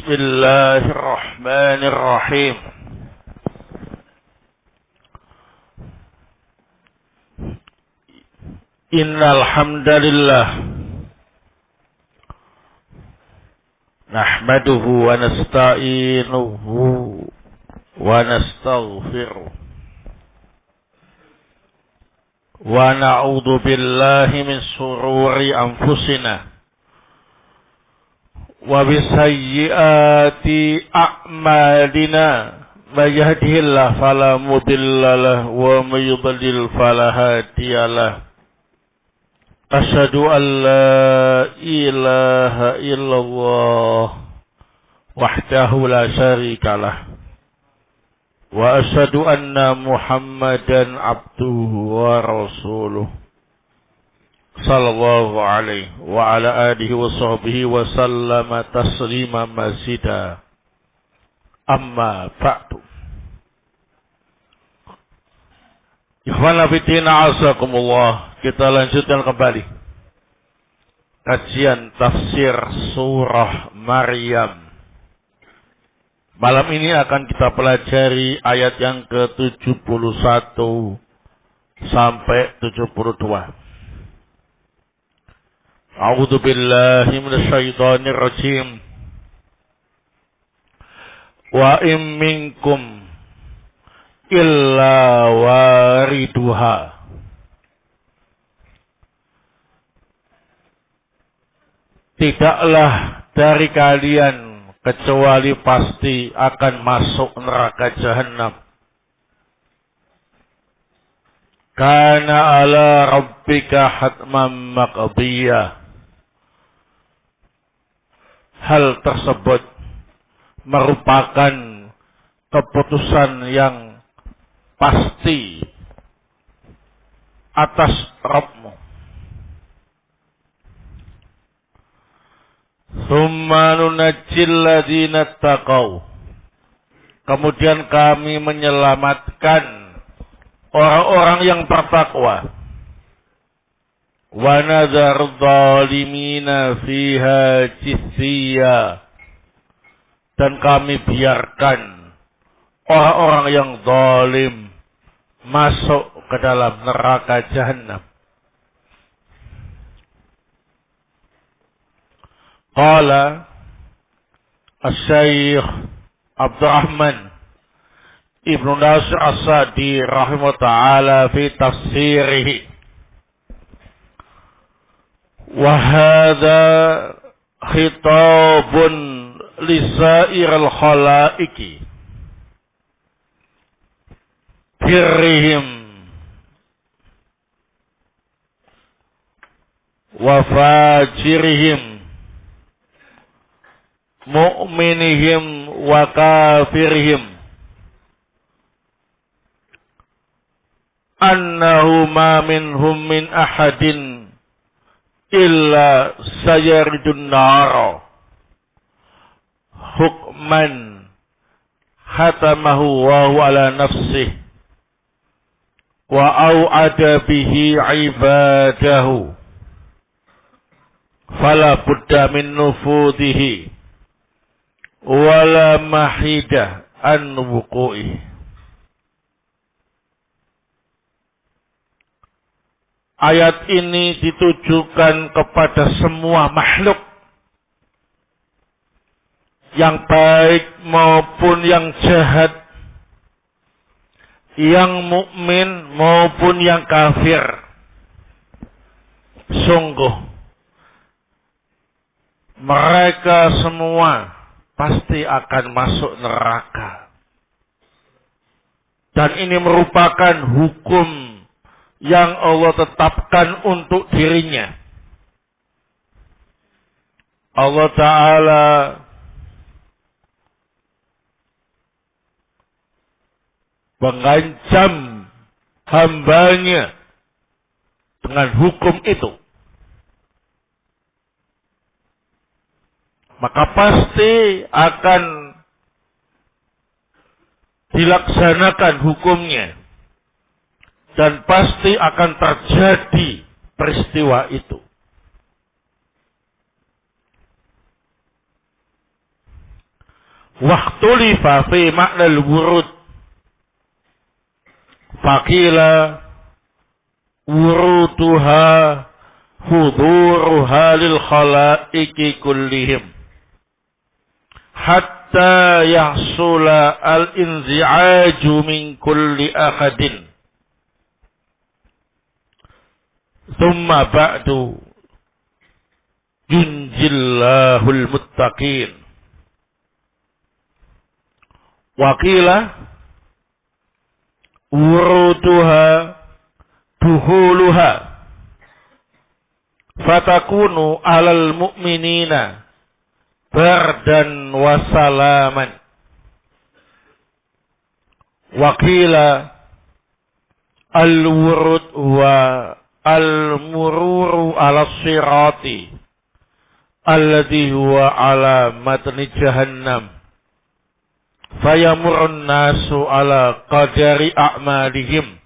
Bismillahirrahmanirrahim. Innal hamdalillah nahmaduhu wa nasta'inuhu wa nastaghfiruh wa na'udzu billahi min shururi anfusina wa bisayyiati a'malina may yahdihillahu fala mudilla lahu wa may yudlil fala hadiyalah. Asyhadu an la ilaha illallah wahdahu la syarikalah wa asyhadu anna Muhammadan abduhu wa rasuluh sallallahu alaihi wa ala alihi wa sahbihi wa sallama taslima mazida. Amma ba'du. Ikhwana fillah azakumullah, kita lanjutkan kembali kajian tafsir surah Maryam. Malam ini akan kita pelajari ayat yang ke-71 sampai 72. A'udzu billahi minasyaitonir rajim. Wa in minkum illa wariduha. Tidaklah dari kalian kecuali pasti akan masuk neraka jahanam. Kana ala rabbika hatman maqdiyah. Hal tersebut merupakan keputusan yang pasti atas Rabbmu. Tsumma nunajjil ladzina taqaw. Kemudian kami menyelamatkan orang-orang yang bertakwa. Wa nadzaru dzalimina fiha jithiya. Dan kami biarkan orang-orang yang zalim masuk ke dalam neraka jahanam. Qala Asy-Syaikh Abdurrahman Ibnu Nasir As-Sa'di rahimahullah ta'ala fi tafsirihi. Wa hadza khitabun lisairil khalaiki birrihim wa fajirihim mu'minihim wa kafirihim annahu ma minhum min ahadin illa sayaridun nara hukman hatamahu wa huwa ala nafsihi wa au'ada bihi ibadahu fala budda min nufudhihi wala mahida an wuqu'i. Ayat ini ditujukan kepada semua makhluk, yang baik maupun yang jahat, yang mukmin maupun yang kafir. Sungguh mereka semua pasti akan masuk neraka. Dan ini merupakan hukum yang Allah tetapkan untuk dirinya. Allah Ta'ala mengancam hambanya dengan hukum itu. Maka pasti akan dilaksanakan hukumnya. Dan pasti akan terjadi peristiwa itu. Wahtulifa fi makna al-wurud. Faqila wuruduha huduruha lil khalaiki kullihim hatta yahsula al-inzi'aju min kulli ahadin. Thumma ba'du yunjillahul muttaqin. Waqila wuruduha duhuluha fatakunu alal mu'minina bardan wa salaman. Waqila al-wurud wa al-mururu ala sirati alladhi huwa ala matni jahannam fayamurun nasu ala qadari a'malihim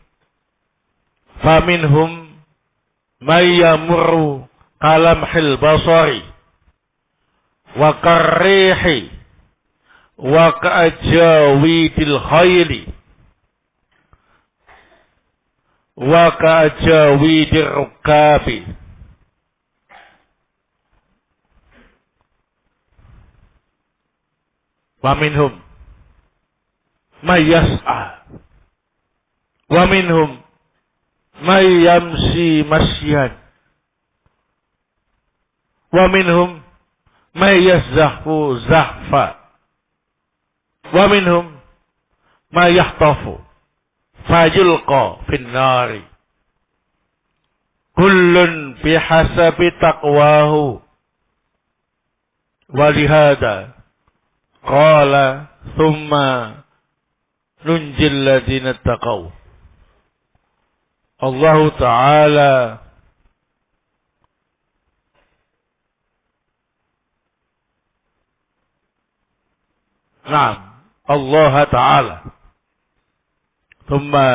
faminhum may yamurru kalamhil basari wa karrihi wa ka'ajawidil khayli wa ka'ajawidir rukabi. Wa minhum may yas'a wa minhum may yamshi masyan wa minhum may yazahfu zahfa wa minhum may yahtafu fayulqa fin nari kullun bihasabi taqwahu wa lihada qala thumma nunjil ladina taqaw. Allah Ta'ala Naam, Allah Ta'ala thumma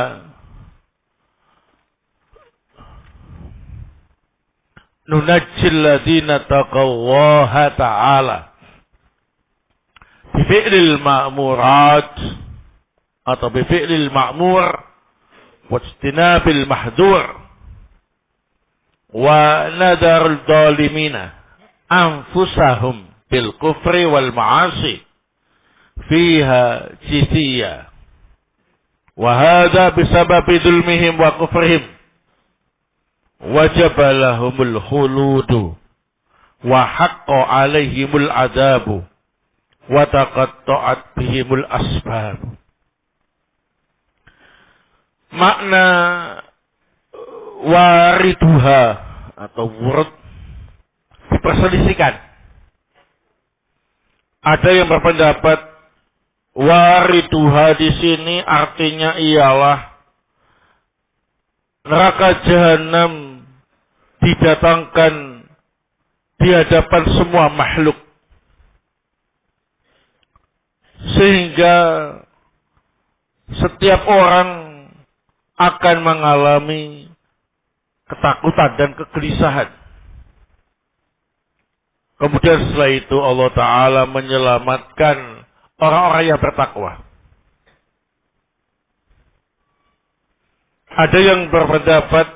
nunajjil ladina taqaw Allah Ta'ala bifi'lil ma'murat atau bifi'lil ma'mur wajtinabil mahdur wa nadarul zalimina anfusahum bil kufri wal ma'asi fiha jithiyya wa hadha bisababi dhulmihim wa kufrihim wajaba lahumul khuludu wa haqqa alaihimul adabu wa taqatta'at bihimul asbab. Makna wariduha atau wurud diperselisihkan. Ada yang berpendapat wariduha di sini artinya ialah neraka jahanam didatangkan di hadapan semua makhluk sehingga setiap orang akan mengalami ketakutan dan kegelisahan. Kemudian setelah itu Allah Ta'ala menyelamatkan orang-orang yang bertakwa. Ada yang berpendapat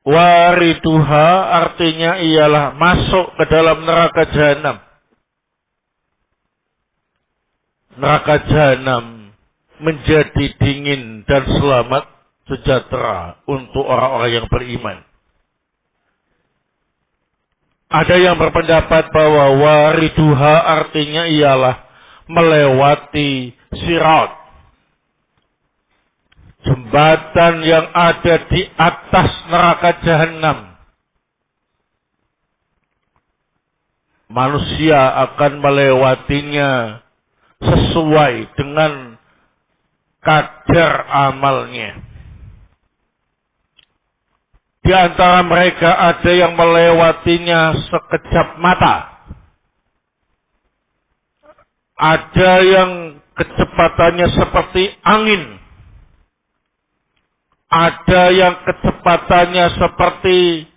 wariduha artinya ialah masuk ke dalam neraka jahanam. Neraka jahanam menjadi dingin dan selamat sejahtera untuk orang-orang yang beriman. Ada yang berpendapat bahwa wariduha artinya ialah melewati sirat, jembatan yang ada di atas neraka jahanam. Manusia akan melewatinya sesuai dengan kadar amalnya. Di antara mereka ada yang melewatinya sekejap mata. Ada yang kecepatannya seperti angin. Ada yang kecepatannya seperti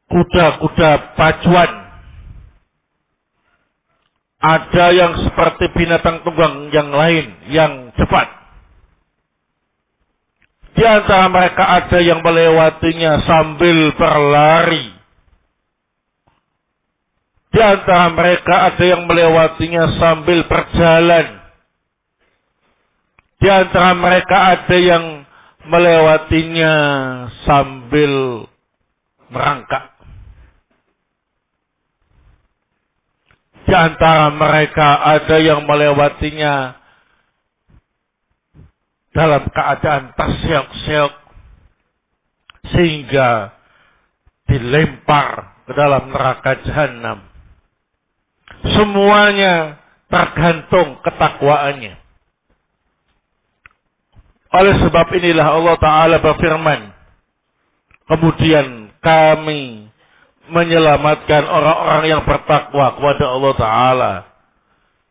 kuda-kuda pacuan. Ada yang seperti binatang tunggang yang lain, yang cepat. Di antara mereka ada yang melewatinya sambil berlari. Di antara mereka ada yang melewatinya sambil berjalan. Di antara mereka ada yang melewatinya sambil merangkak. Di antara mereka ada yang melewatinya dalam keadaan terseok-seok sehingga dilempar ke dalam neraka jahanam. Semuanya tergantung ketakwaannya. Oleh sebab inilah Allah Ta'ala berfirman, kemudian kami menyelamatkan orang-orang yang bertakwa kepada Allah Ta'ala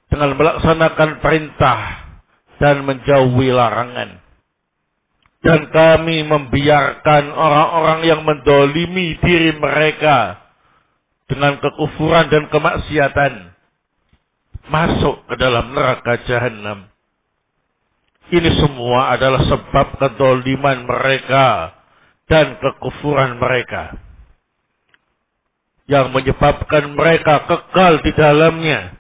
dengan melaksanakan perintah dan menjauhi larangan. Dan kami membiarkan orang-orang yang mendolimi diri mereka dengan kekufuran dan kemaksiatan masuk ke dalam neraka jahanam. Ini semua adalah sebab kedoliman mereka dan kekufuran mereka yang menyebabkan mereka kekal di dalamnya,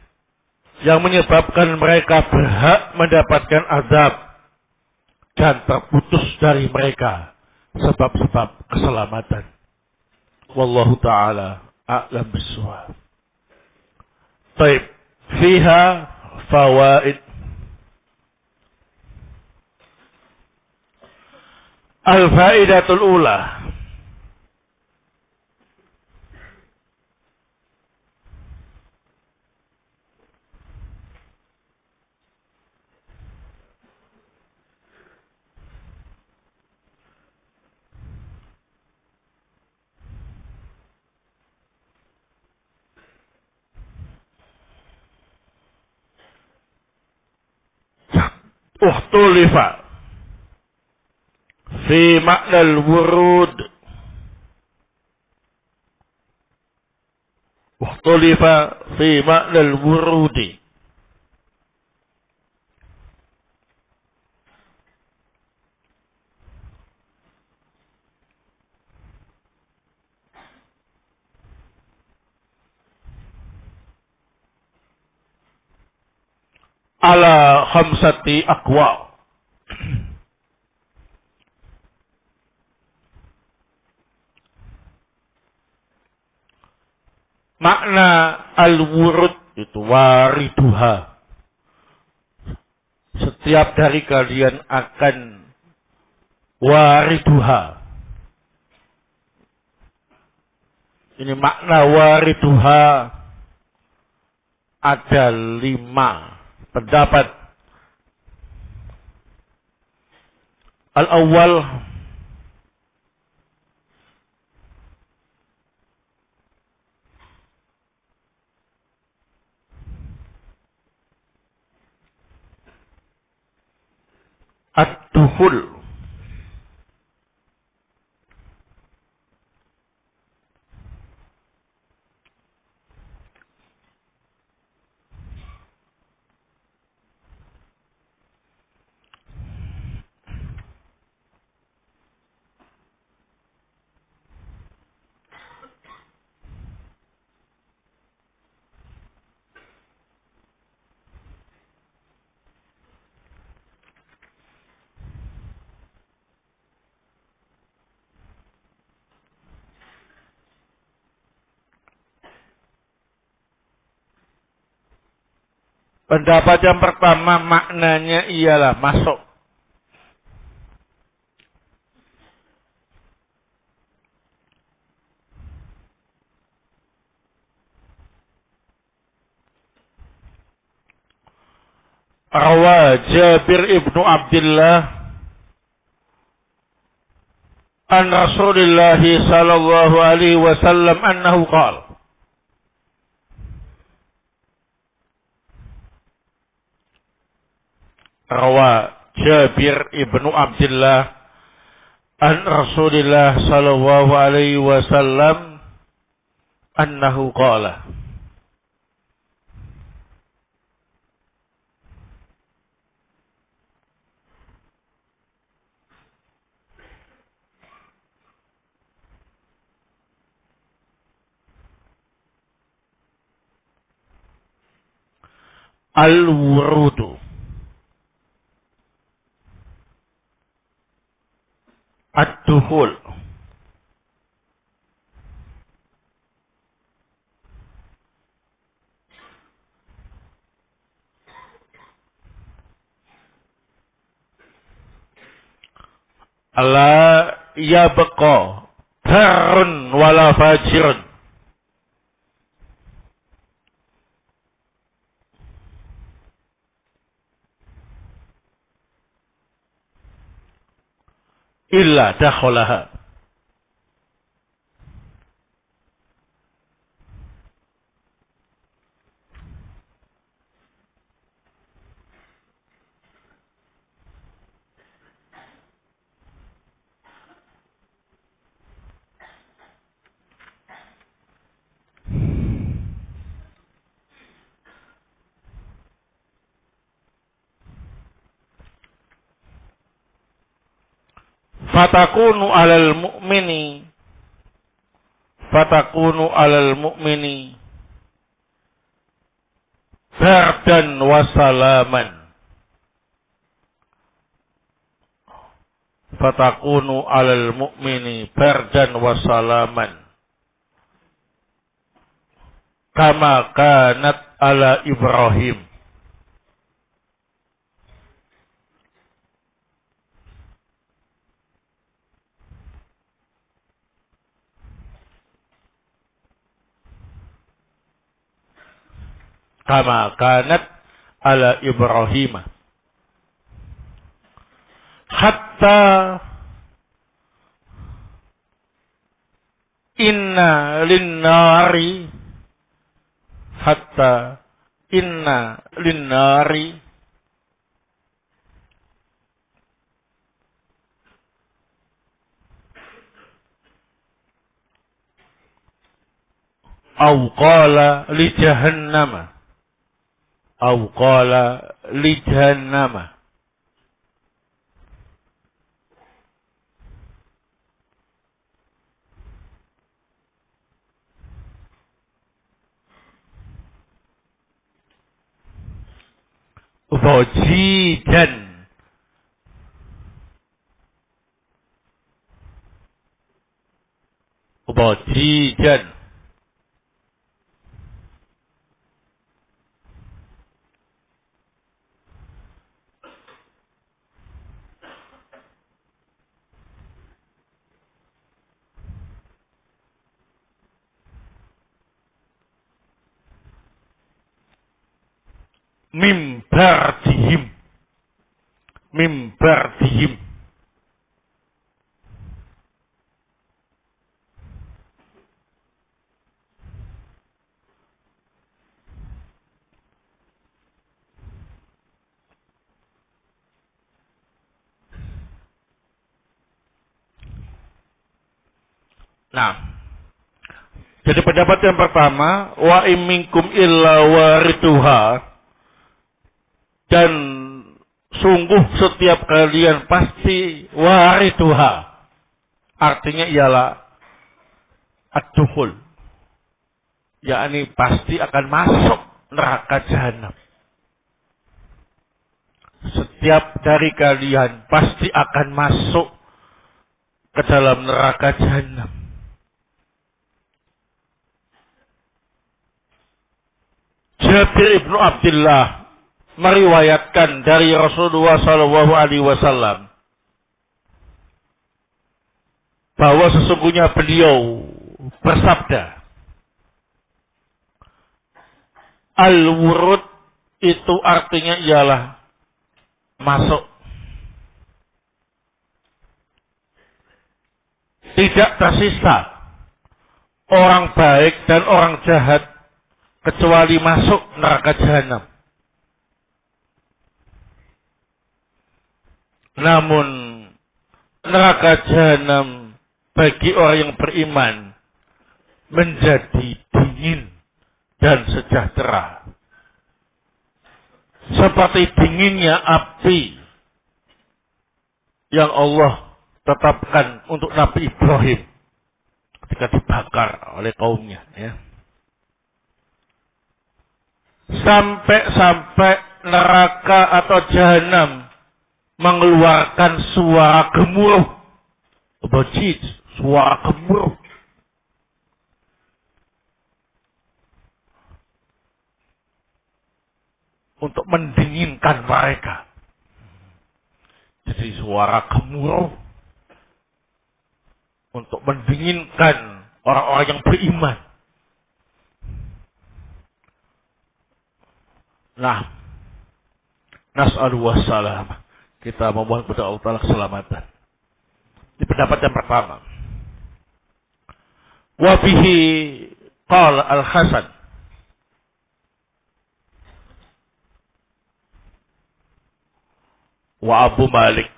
yang menyebabkan mereka berhak mendapatkan azab dan terputus dari mereka sebab-sebab keselamatan. Wallahu ta'ala a'lam bishawab. Baik, fiha fawaid. Al-faidatul ula. Uhtulifa fi makna al-wurud. Uhtulifa fi makna al-wurudi. Ala khamsati aqwa. Makna al-wurud itu wariduha. Setiap dari kalian akan wariduha. Ini makna wariduha ada 5 pendapat. Al-awwal, ad-dukhul. Pendapat yang pertama maknanya ialah masuk. Rawa Jabir ibnu Abdullah an Rasulullah sallallahu alaihi wasallam annahu qala. Rawa Jabir ibnu Abdullah an Rasulullah sallallahu alaihi wasallam annahu qala. Al-wurudu. Ad-dukhul. La yabqa barrun wala fajirun. Illa dakhalaha. Fatakunu alal mu'mini bardan wa salaman. Fatakunu alal mu'mini bardan wa salaman. Kama kanat ala Ibrahim. Kama kanat ala Ibrahim. Hatta inna linnari. Hatta inna linnari. Au qala li jahannama. Au qala li jahannama. Wajidan. Wajidan. Mimbartihim. Mimbartihim. Nah, jadi pendapat yang pertama, wa imminkum illa wariduha, dan sungguh setiap kalian pasti wariduha, artinya ialah ad-dukhul, yakni pasti akan masuk neraka jahanam. Setiap dari kalian pasti akan masuk ke dalam neraka jahanam. Jabir ibnu Abdullah meriwayatkan dari Rasulullah Shallallahu Alaihi Wasallam bahwa sesungguhnya beliau bersabda, al-wurud itu artinya ialah masuk. Tidak tersisa orang baik dan orang jahat kecuali masuk neraka jahanam. Namun neraka jahanam bagi orang yang beriman menjadi dingin dan sejahtera, seperti dinginnya api yang Allah tetapkan untuk Nabi Ibrahim ketika dibakar oleh kaumnya. Ya. sampai neraka atau jahanam mengeluarkan suara gemuruh, bajit, suara gemuruh. Untuk mendinginkan mereka. Jadi suara gemuruh untuk mendinginkan orang-orang yang beriman. Nah, nas'alu wassalam. Kita memohon kepada Allah Ta'ala keselamatan. Di pendapat yang pertama. Wa bihi qala Al-Hasan. Wa Abu Malik.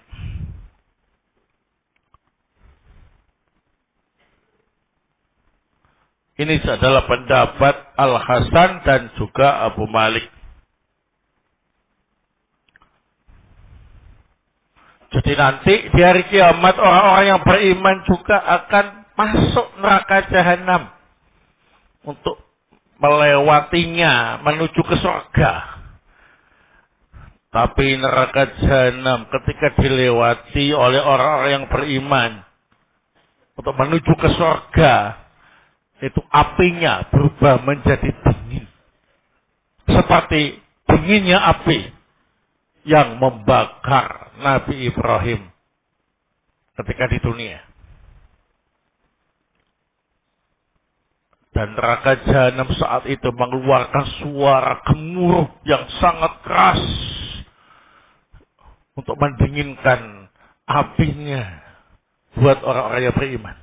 Ini adalah pendapat Al-Hasan dan juga Abu Malik. Jadi nanti di hari kiamat orang-orang yang beriman juga akan masuk neraka jahanam untuk melewatinya menuju ke surga. Tapi neraka jahanam ketika dilewati oleh orang-orang yang beriman untuk menuju ke surga, itu apinya berubah menjadi dingin. Seperti dinginnya api yang membakar Nabi Ibrahim ketika di dunia. Dan neraka jahanam saat itu mengeluarkan suara gemuruh yang sangat keras untuk mendinginkan apinya buat orang-orang yang beriman.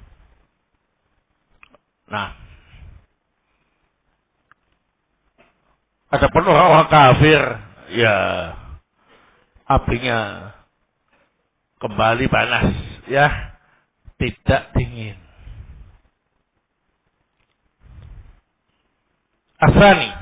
Nah, adapun orang-orang kafir, ya apinya kembali panas, ya, tidak dingin. Asani,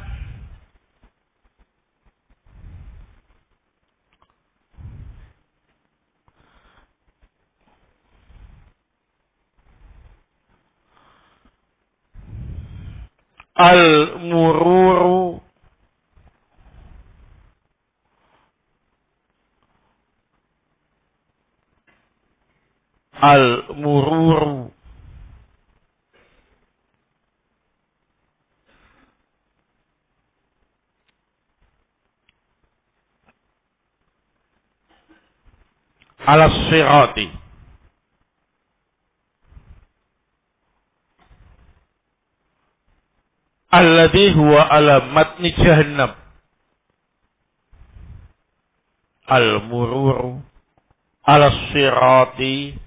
al-mururu ala sirati alladhi huwa ala matni jahannam. Al-mururu ala sirati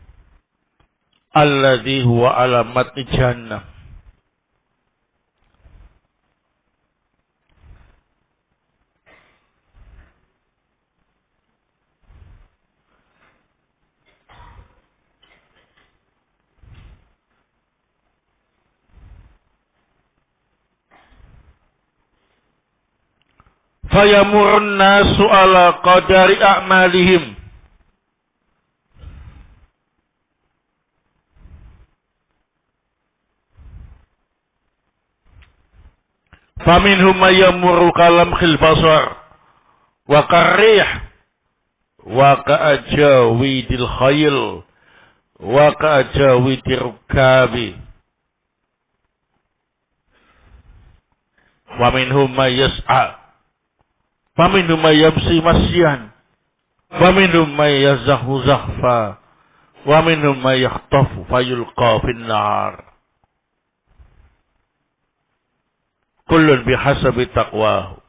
alladhi huwa ala matni jahannam. Fayamurun nasu ala qadari a'malihim. Faminhum may yamurru kalam khil basar wa karrih wa ka'ajawidil khayl wa ka'ajawidir rukabi. Wa minhum may yas'a. Wa minhum may yamsi masyan. Wa minhum may yazahu zahfa. Wa minhum may yakhtafu fayulqa fin nar. Kullun bihasabi taqwahu.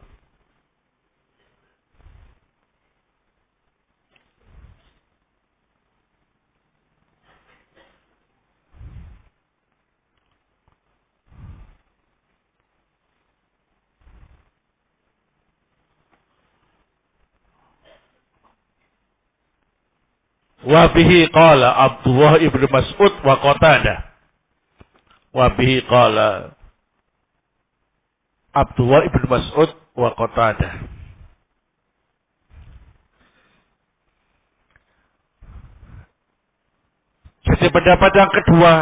Wa bihi qala Abdullah ibn Mas'ud wa Qatadah. Wa bihi qala Abdullah ibn Mas'ud wa Qatadah. Jadi pendapat yang kedua,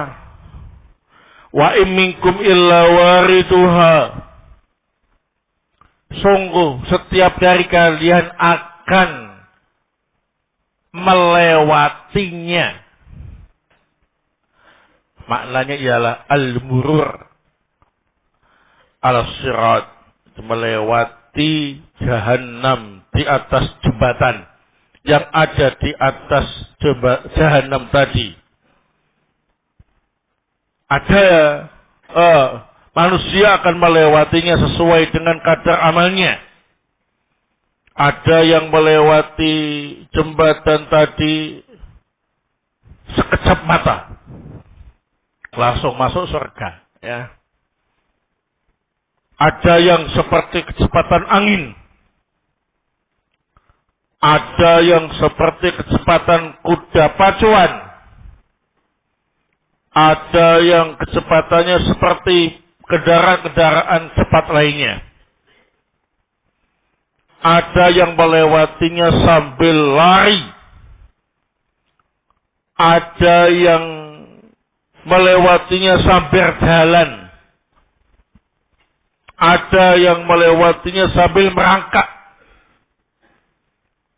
wa in minkum illa wariduha. sungguh setiap dari kalian akan melewatinya. Maknanya ialah al-murur al-sirat, melewati jahanam di atas jembatan yang ada di atas jahanam tadi. Ada manusia akan melewatinya sesuai dengan kadar amalnya. Ada yang melewati jembatan tadi sekejap mata, langsung masuk surga. Ya. Ada yang seperti kecepatan angin. Ada yang seperti kecepatan kuda pacuan. Ada yang kecepatannya seperti kendaraan-kendaraan cepat lainnya. Ada yang melewatinya sambil lari. Ada yang melewatinya sambil jalan. Ada yang melewatinya sambil merangkak.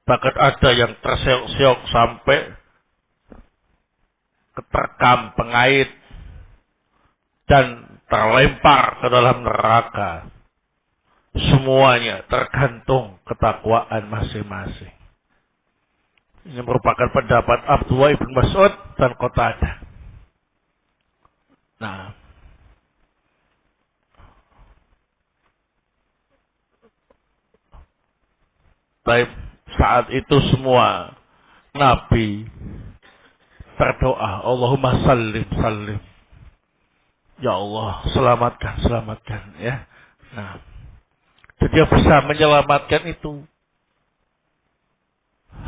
Bahkan ada yang terseok-seok sampai keterkam pengait dan terlempar ke dalam neraka. Semuanya tergantung ketakwaan masing-masing. Ini merupakan pendapat Abdullah ibn Mas'ud dan Qatadah. Nah, baik, saat itu semua Nabi berdoa, Allahumma sallim, sallim. Ya Allah, selamatkan, selamatkan. Ya. Nah, dia bisa menyelamatkan itu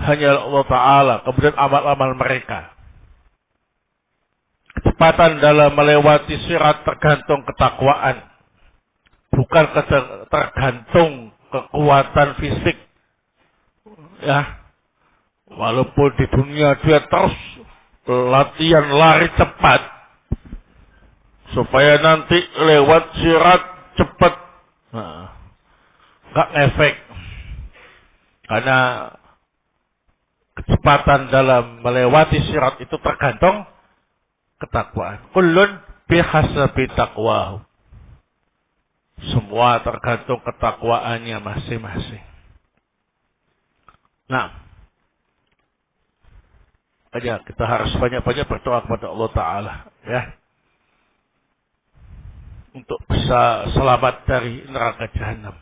hanya Allah Ta'ala. Kemudian amal-amal mereka. Kecepatan dalam melewati sirat tergantung ketakwaan. Bukan tergantung kekuatan fisik. Ya, walaupun di dunia dia terus latihan lari cepat supaya nanti lewat sirat cepat, nggak ngefek karena kecepatan dalam melewati sirat itu tergantung ketakwaan. Kullun bihasabi taqwahu. Semua tergantung ketakwaannya masing-masing. Nah, aja kita harus banyak-banyak berdoa kepada Allah Ta'ala, ya, untuk bisa selamat dari neraka jahanam.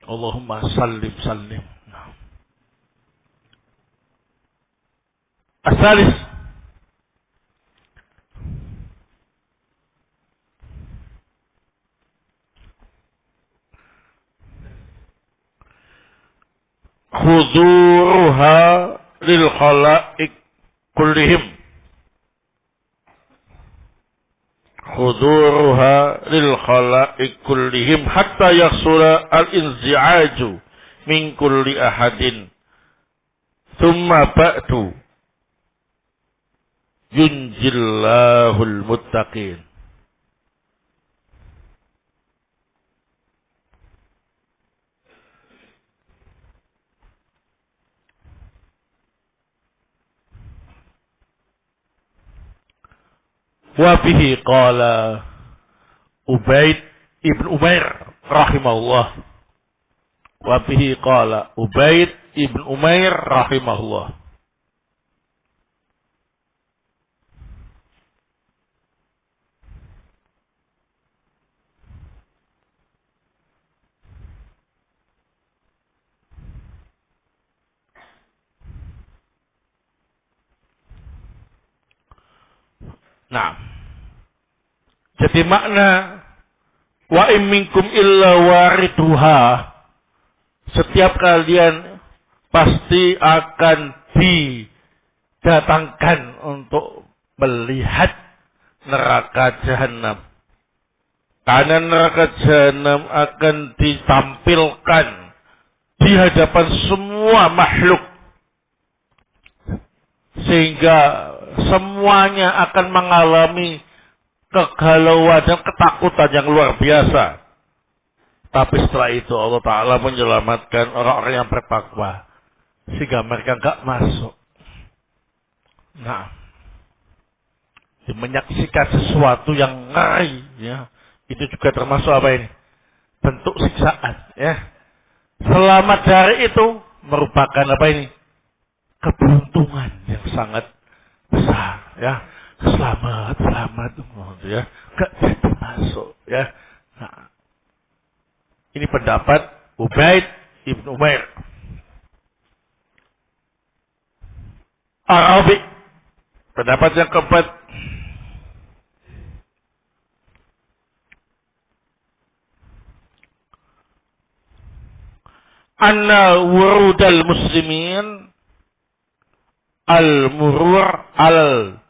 Allahumma sallim, sallim. Nah. Asalis, khuduruha lil khalaik kullihim. Khuduruha lil khalaik kullihim hatta yaksura al-inzi'aju min kulli ahadin. Thumma ba'du yunjillahul muttaqin. Wa bihi qala Ubaid ibn Umair rahimahullah. Wa bihi qala Ubaid ibn Umair rahimahullah. Nah, jadi makna wa in minkum illa wariduha, setiap kalian pasti akan didatangkan untuk melihat neraka jahanam. Karena neraka jahanam akan ditampilkan di hadapan semua makhluk, sehingga semuanya akan mengalami kegalauan dan ketakutan yang luar biasa. Tapi setelah itu Allah Ta'ala menyelamatkan orang-orang yang bertakwa. Sehingga mereka enggak masuk. Nah, menyaksikan sesuatu yang ngeri, ya, itu juga termasuk apa ini? Bentuk siksaan, ya. Selamat dari itu merupakan apa ini? Keberuntungan yang sangat besar, ya. Selamat, ya. Enggak jadi masuk, ya. Nah, ini pendapat Ubaid ibn Umair. Arabi, pendapat yang keempat, anna wurudal muslimin al-murur al-jisri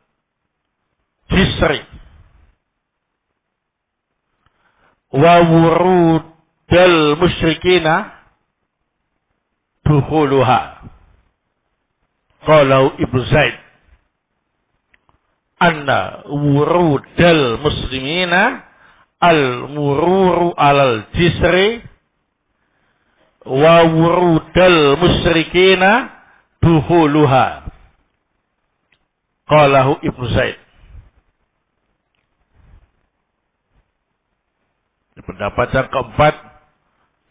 wa wurudal musyrikina dukhuluha. Qalau Ibnu Zaid anna wurudal muslimina al-mururu al-jisri wa wurudal musyrikina dukhuluha. Qalahu Ibnu Zaid. Pendapat yang keempat,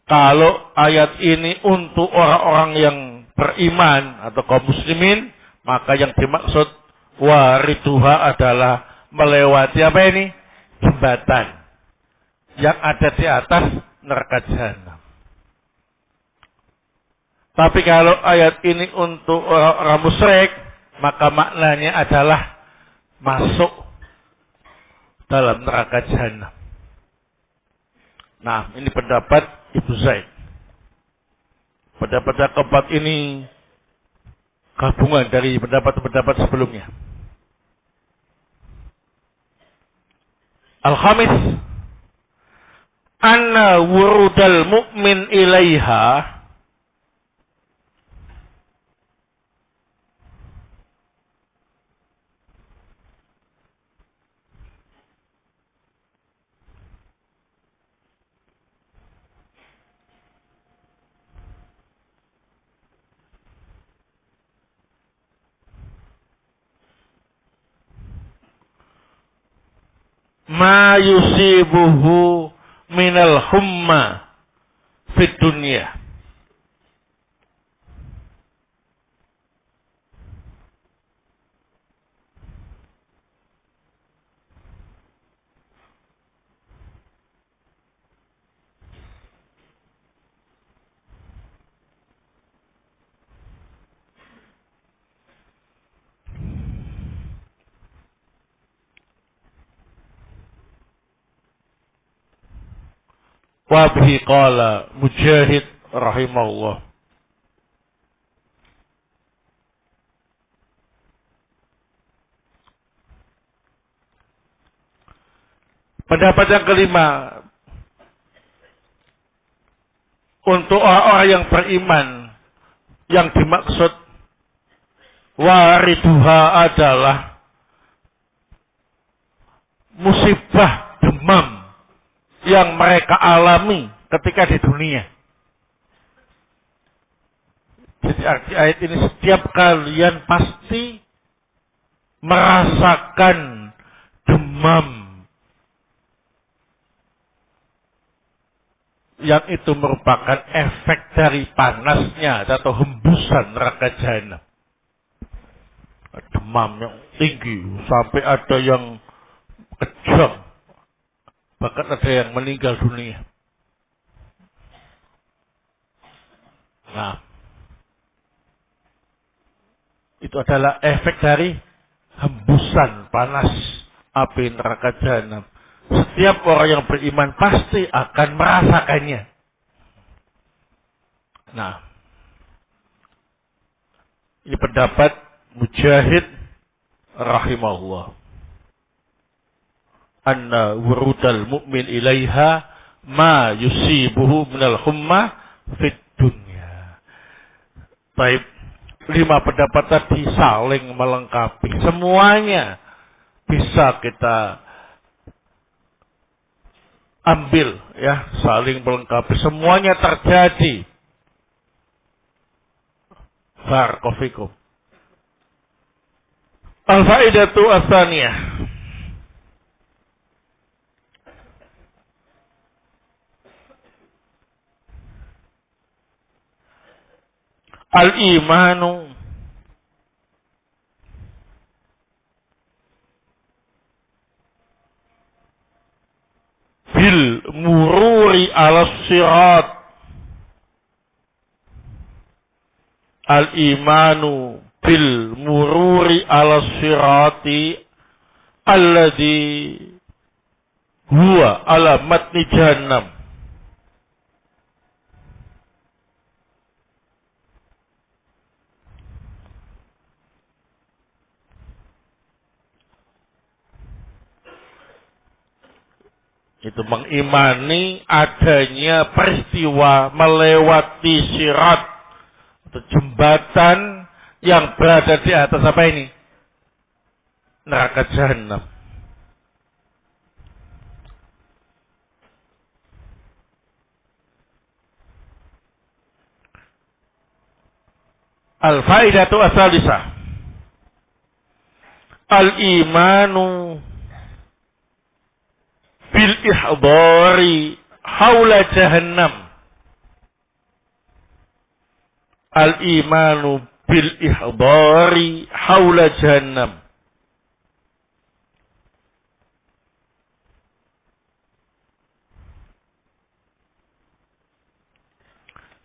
kalau ayat ini untuk orang-orang yang beriman atau kaum muslimin, maka yang dimaksud wariduha adalah melewati apa ini? Jembatan yang ada di atas neraka jahanam. Tapi kalau ayat ini untuk orang-orang musyrik, maka maknanya adalah masuk dalam neraka jahanam. Nah, ini pendapat Ibnu Zaid. Pendapat yang keempat ini gabungan dari pendapat-pendapat sebelumnya. Al-Khamis, anna wurudal mu'min ilaiha ma yusibuhu minal humma fid dunya. Wa bihi qala Mujahid rahimahullah. Pendapat yang kelima, untuk orang-orang yang beriman, yang dimaksud wariduha adalah musibah demam yang mereka alami ketika di dunia. Jadi arti ayat ini, setiap kalian pasti merasakan demam yang itu merupakan efek dari panasnya atau hembusan neraka jahanam. Demam yang tinggi sampai ada yang kejang, bahkan ada yang meninggal dunia. Nah, itu adalah efek dari hembusan panas api neraka jahanam. Setiap orang yang beriman pasti akan merasakannya. Nah, ini pendapat Mujahid rahimahullah. Anna wurudal mu'min ilaiha ma yusibuhu minal humma fid dunya. Baik, 5 pendapat tadi saling melengkapi. Semuanya bisa kita ambil ya, saling melengkapi, semuanya terjadi. Barakallahu fikum. Al-faidatu ats-tsaniyah. Al-imanu bil mururi ala sirat. Al-imanu bil mururi ala sirati alladhi huwa ala matni jahannam. Itu mengimani adanya peristiwa melewati sirat atau jembatan yang berada di atas apa ini? Neraka Jahannam. Al-faidatu ats-tsalisah. Al-imanu bil ihdari haula jahannam. Al-imanu bil ihdari haula jahannam.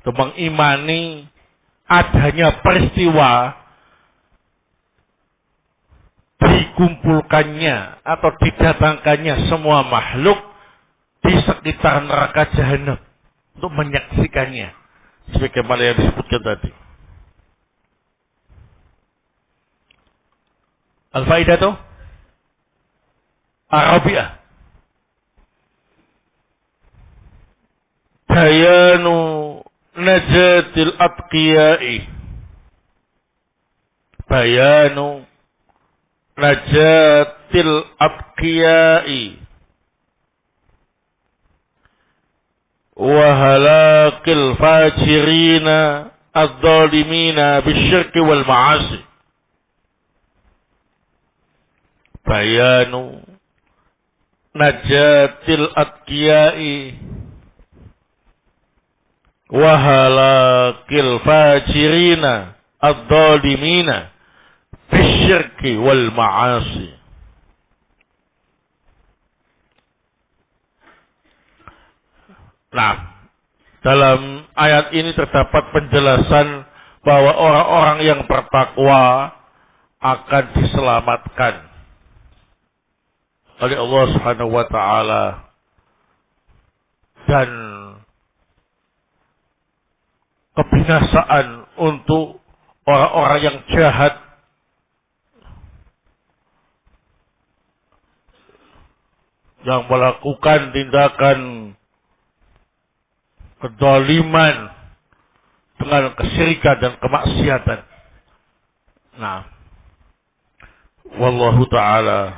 Itu mengimani adanya peristiwa dikumpulkannya atau didatangkannya semua makhluk di sekitar neraka Jahannam untuk menyaksikannya sebagaimana yang disebutkan tadi. Al-faidatu Arabiah bayanu najatil atqiya'i. Bayanu najatil atqiya'i wa halakil fajirina adh-dhalimina bisyirki wal ma'asi. Bayanu najatil atqiya'i wa halakil fajirina adh-dhalimina bisyirki wal ma'asi. Nah, dalam ayat ini terdapat penjelasan bahwa orang-orang yang bertakwa akan diselamatkan oleh Allah Subhanahu wa taala, dan kebinasaan untuk orang-orang yang jahat yang melakukan tindakan kedzaliman dengan kesyirikan dan kemaksiatan. Nah, wallahu taala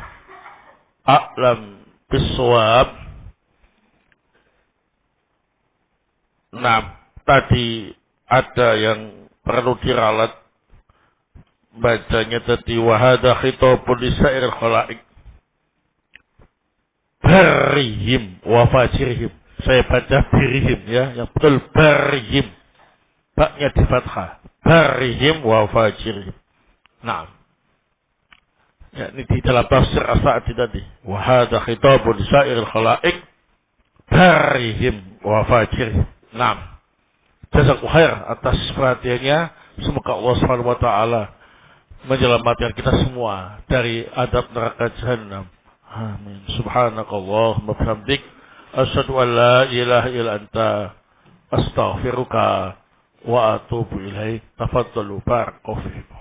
a'lam bissawab. Nah, tadi ada yang perlu diralat bacanya tadi, wa hadza khitabun lisairil khalaiq barihim wa fajirihim. Saya baca birihim ya, yang betul barihim, baknya di fathah, barihim wa fajirihim. Nah, ya, ini di dalam tafsir As-Sa'di tadi, wa hadza khitabun lisairil khalaiq barihim wa fajirihim. Nah, jazakallahu khair atas perhatiannya. Semoga Allah Subhanahu wa taala menyelamatkan kita semua dari adab neraka Jahannam. Amin. Subhanakallahumma bihamdik asyhadu an la ilaha illa anta astaghfiruka wa atubu ilaik. Tafaddalu barakallahu fiikum.